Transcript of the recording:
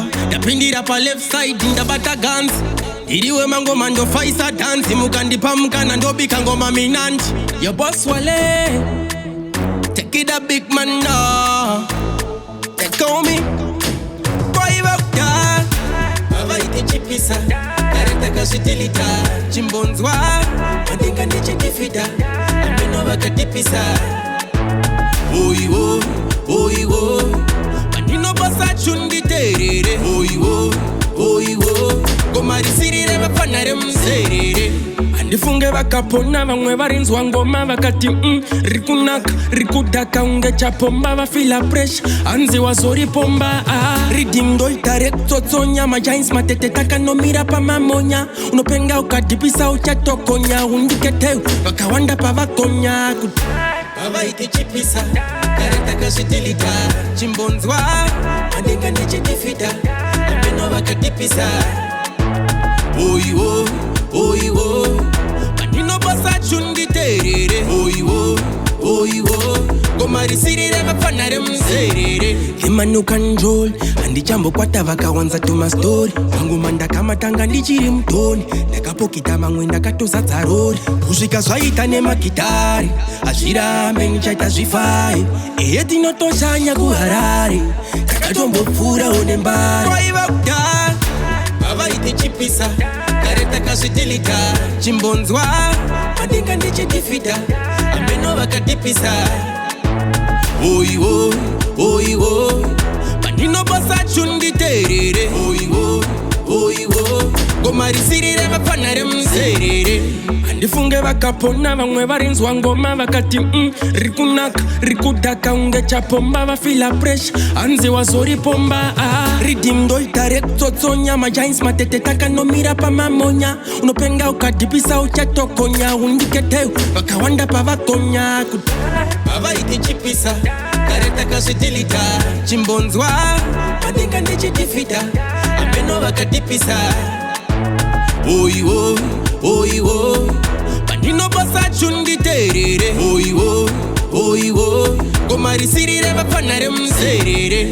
fire. The pindi up a left side in the butter guns. Idiwe mango mando faisa dance. Mukandi pamkan and obi kango maminant. Your boss wale. Take it a big man now. Take on me. Boy up da. Baba iti chipisa. Kareta kasutilita. Chimbonzwa. Mandinga niche kifida. Ameno baka tipisa. Oi wo. Oi wo. Manino basa chundi terere. Oi wo. Oi wo. Gomari sirire bapanare mzerere. Andifunge bakapona bamwe barinzwa ngoma bakati rikunaka rikudaka ungecha pomba bafila pressure anzi wazori pomba Riddim ndo itarekto tsonya majains matete taka no mira pa mamonya unopenga ukadipisa uchatokonya undikete bakawanda pa bakonya baba iti chipisa kareta kasutilita chimbonzwa andinga niche kifida ameno bakadipisa oi wo oi wo manino basa chundi terere oi wo gomari sirire bapanare mzerere limanu control andi jambo kwata vakawanza tuma story wangu manda kama tanga ndichiri mtoni ndakapokita mamwe ndakatoza dzarori kusvika zvaita nemakitari azvirambe nichaita zvifai eye tinotoshanya kuharare takatombopfuura one mbari waiva kudhara baba iti chipisa kareta kasutilita chimbonzwa mandinga ndichitifida ameno vakadipisa oi wo manino basa chundi terere oi wo gomari sirire bapanare mzerere andifunge bakapona bamwe barinzwa ngoma bakati rikunaka rikudaka ungecha pomba bafila pressure anzi wazori pomba Riddim ndo itarekto tsonya majains matete taka no mira pa mamonya unopenga ukadipisa uchatokonya undikete bakawanda pa bakonya baba iti chipisa kareta kasutilita chimbonzwa mandinga ndichitifida ameno bakadipisa oi wo manino basa chundi terere oi wo gomari sirire bapanare mzerere